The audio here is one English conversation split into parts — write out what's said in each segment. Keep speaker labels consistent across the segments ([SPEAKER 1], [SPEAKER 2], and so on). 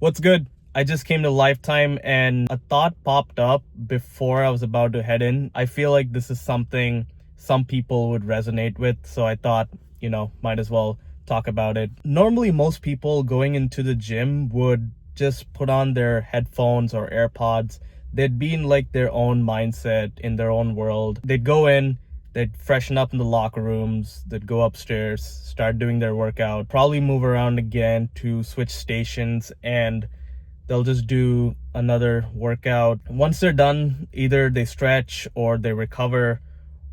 [SPEAKER 1] What's good? I just came to Lifetime and a thought popped up before I was about to head in. I feel like this is something some people would resonate with, so I thought, might as well talk about it. Normally, most people going into the gym would just put on their headphones or AirPods. They'd be in like their own mindset, in their own world. They'd go in, they'd freshen up in the locker rooms, they'd go upstairs, start doing their workout, probably move around again to switch stations, and they'll just do another workout. Once they're done, either they stretch or they recover,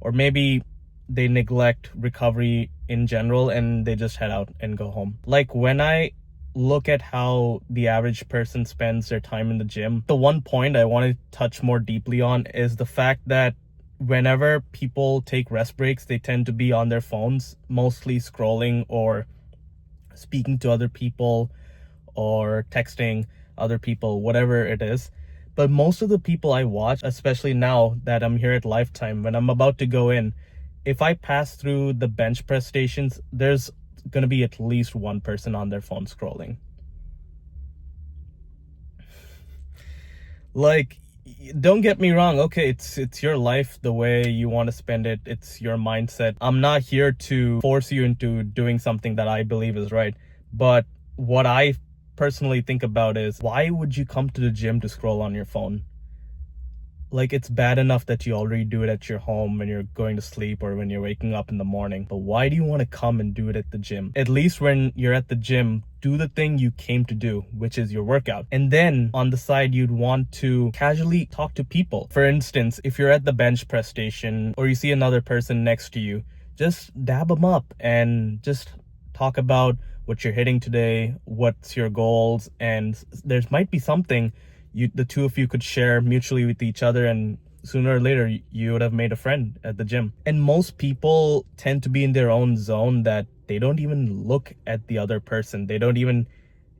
[SPEAKER 1] or maybe they neglect recovery in general and they just head out and go home. Like when I look at how the average person spends their time in the gym, the one point I want to touch more deeply on is the fact that whenever people take rest breaks, they tend to be on their phones, mostly scrolling or speaking to other people or texting other people, whatever it is. But most of the people I watch, especially now that I'm here at Lifetime, when I'm about to go in, if I pass through the bench press stations, there's going to be at least one person on their phone scrolling. Like, don't get me wrong. Okay, it's your life, the way you want to spend it. It's your mindset. I'm not here to force you into doing something that I believe is right. But what I personally think about is, why would you come to the gym to scroll on your phone? Like, it's bad enough that you already do it at your home when you're going to sleep or when you're waking up in the morning. But why do you want to come and do it at the gym? At least when you're at the gym, do the thing you came to do, which is your workout. And then on the side, you'd want to casually talk to people. For instance, if you're at the bench press station or you see another person next to you, just dab them up and just talk about what you're hitting today, what's your goals, and there might be something the two of you could share mutually with each other, and sooner or later you would have made a friend at the gym. And most people tend to be in their own zone that they don't even look at the other person. They don't even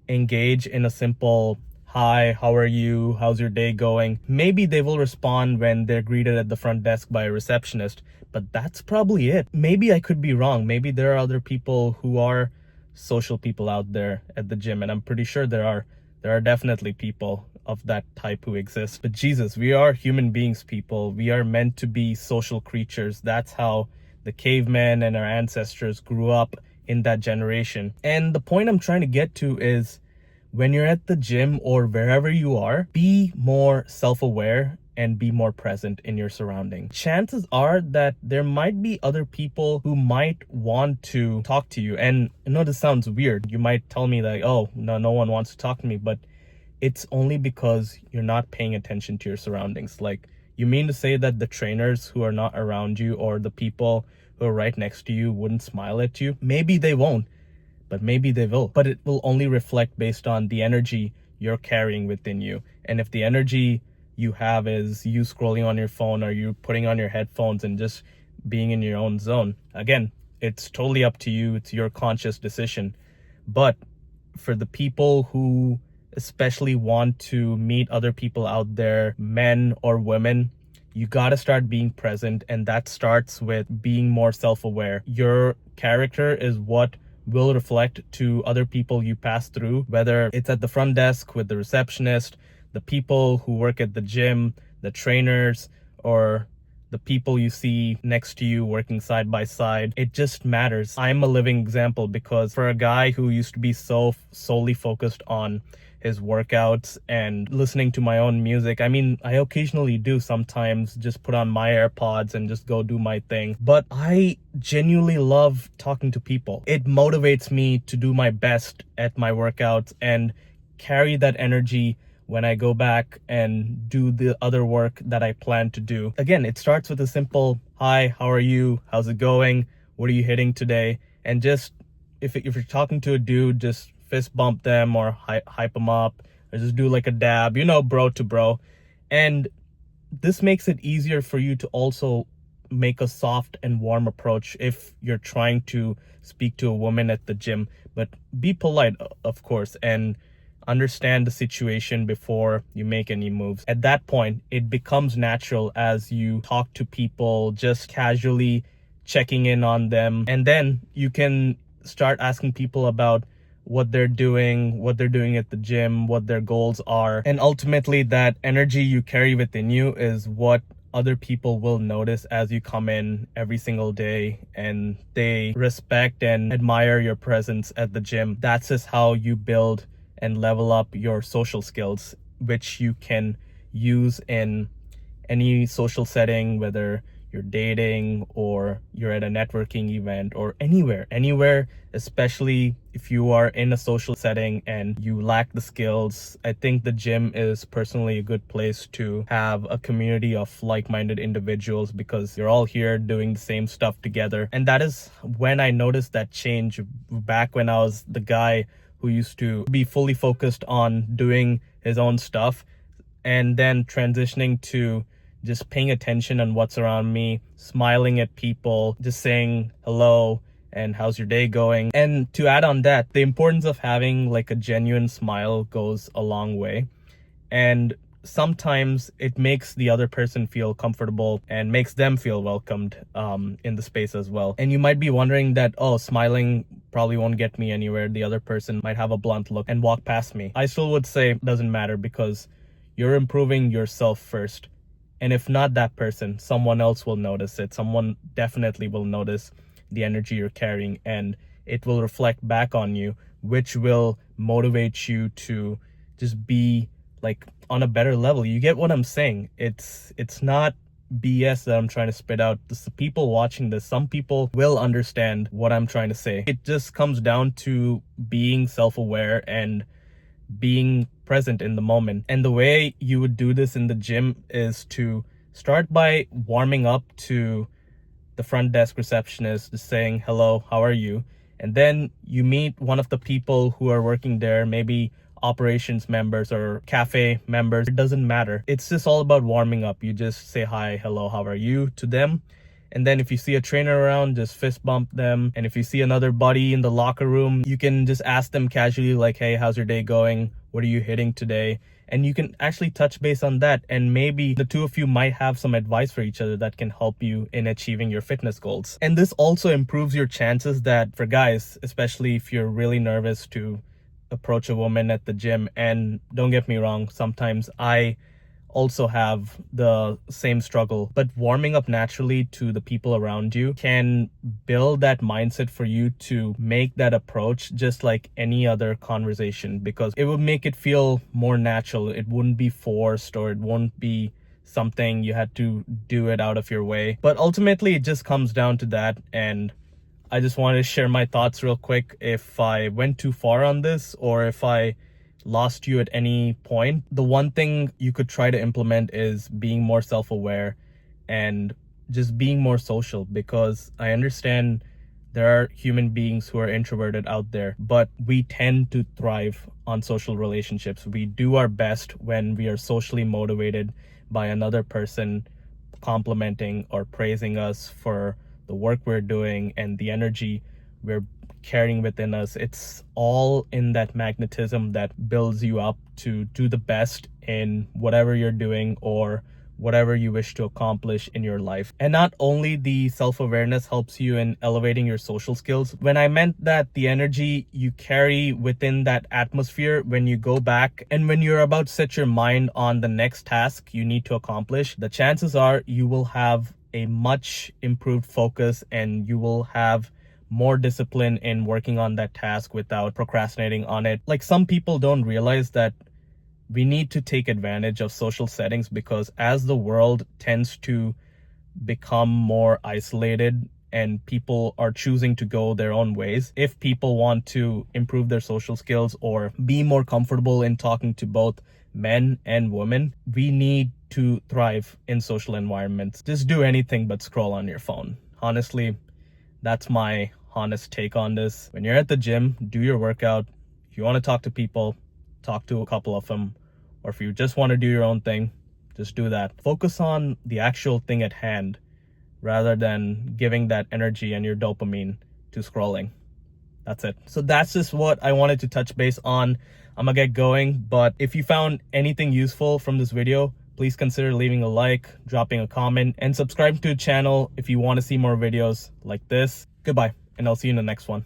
[SPEAKER 1] engage in a simple hi, how are you, how's your day going. Maybe they will respond when they're greeted at the front desk by a receptionist, but that's probably it. Maybe I could be wrong. Maybe there are other people who are social people out there at the gym, and I'm pretty sure there are definitely people of that type who exist. But Jesus, we are human beings, people. We are meant to be social creatures. That's how the cavemen and our ancestors grew up in that generation. And the point I'm trying to get to is, when you're at the gym or wherever you are, be more self-aware and be more present in your surroundings. Chances are that there might be other people who might want to talk to you. And I know this sounds weird. You might tell me like, oh, no one wants to talk to me, but it's only because you're not paying attention to your surroundings. Like, you mean to say that the trainers who are not around you or the people who are right next to you wouldn't smile at you? Maybe they won't, but maybe they will. But it will only reflect based on the energy you're carrying within you. And if the energy you have is you scrolling on your phone or you putting on your headphones and just being in your own zone, again, it's totally up to you. It's your conscious decision. But for the people who especially want to meet other people out there, men or women, you gotta start being present, and that starts with being more self-aware. Your character is what will reflect to other people you pass through, whether it's at the front desk with the receptionist, the people who work at the gym, the trainers, or the people you see next to you working side by side. It just matters. I'm a living example, because for a guy who used to be so solely focused on his workouts and listening to my own music, I mean, I occasionally do sometimes just put on my AirPods and just go do my thing. But I genuinely love talking to people. It motivates me to do my best at my workouts and carry that energy when I go back and do the other work that I plan to do. Again, it starts with a simple, hi, how are you? How's it going? What are you hitting today? And just, if you're talking to a dude, just fist bump them or hype them up, or just do like a dab, bro to bro. And this makes it easier for you to also make a soft and warm approach if you're trying to speak to a woman at the gym. But be polite, of course, and understand the situation before you make any moves. At that point, it becomes natural as you talk to people, just casually checking in on them. And then you can start asking people about what they're doing at the gym, what their goals are. And ultimately, that energy you carry within you is what other people will notice as you come in every single day, and they respect and admire your presence at the gym. That's just how you build and level up your social skills, which you can use in any social setting, whether you're dating or you're at a networking event or anywhere, especially if you are in a social setting and you lack the skills. I think the gym is personally a good place to have a community of like-minded individuals, because you're all here doing the same stuff together. And that is when I noticed that change back when I was the guy who used to be fully focused on doing his own stuff, and then transitioning to just paying attention on what's around me, smiling at people, just saying hello and how's your day going. And to add on that, the importance of having like a genuine smile goes a long way. And sometimes it makes the other person feel comfortable and makes them feel welcomed in the space as well. And you might be wondering that, oh, smiling probably won't get me anywhere. The other person might have a blunt look and walk past me. I still would say it doesn't matter, because you're improving yourself first. And if not that person, someone else will notice it. Someone definitely will notice the energy you're carrying, and it will reflect back on you, which will motivate you to just be like on a better level. You get what I'm saying? It's not BS that I'm trying to spit out. The people watching this, some people will understand what I'm trying to say. It just comes down to being self-aware and being present in the moment. And the way you would do this in the gym is to start by warming up to the front desk receptionist, just saying hello, how are you? And then you meet one of the people who are working there, maybe operations members or cafe members. It doesn't matter. It's just all about warming up. You just say hi, hello, how are you to them. And then if you see a trainer around, just fist bump them. And if you see another buddy in the locker room, you can just ask them casually, like, hey, how's your day going? What are you hitting today? And you can actually touch base on that. And maybe the two of you might have some advice for each other that can help you in achieving your fitness goals. And this also improves your chances that, for guys, especially if you're really nervous to approach a woman at the gym. And don't get me wrong, sometimes I also have the same struggle, but warming up naturally to the people around you can build that mindset for you to make that approach just like any other conversation, because it would make it feel more natural. It wouldn't be forced, or it won't be something you had to do it out of your way. But ultimately, it just comes down to that. And I just wanted to share my thoughts real quick. If I went too far on this, or if I lost you at any point, the one thing you could try to implement is being more self-aware and just being more social, because I understand there are human beings who are introverted out there, but we tend to thrive on social relationships. We do our best when we are socially motivated by another person complimenting or praising us for the work we're doing and the energy we're carrying within us. It's all in that magnetism that builds you up to do the best in whatever you're doing or whatever you wish to accomplish in your life. And not only the self-awareness helps you in elevating your social skills. When I meant that the energy you carry within that atmosphere, when you go back and when you're about to set your mind on the next task you need to accomplish, the chances are you will have a much improved focus, and you will have more discipline in working on that task without procrastinating on it. Like, some people don't realize that we need to take advantage of social settings, because as the world tends to become more isolated and people are choosing to go their own ways, if people want to improve their social skills or be more comfortable in talking to both men and women, we need to thrive in social environments. Just do anything but scroll on your phone. Honestly, that's my honest take on this. When you're at the gym, do your workout. If you want to talk to people, talk to a couple of them. Or if you just want to do your own thing, just do that. Focus on the actual thing at hand rather than giving that energy and your dopamine to scrolling. That's it. So that's just what I wanted to touch base on. I'm gonna get going, but if you found anything useful from this video, please consider leaving a like, dropping a comment, and subscribe to the channel if you want to see more videos like this. Goodbye, and I'll see you in the next one.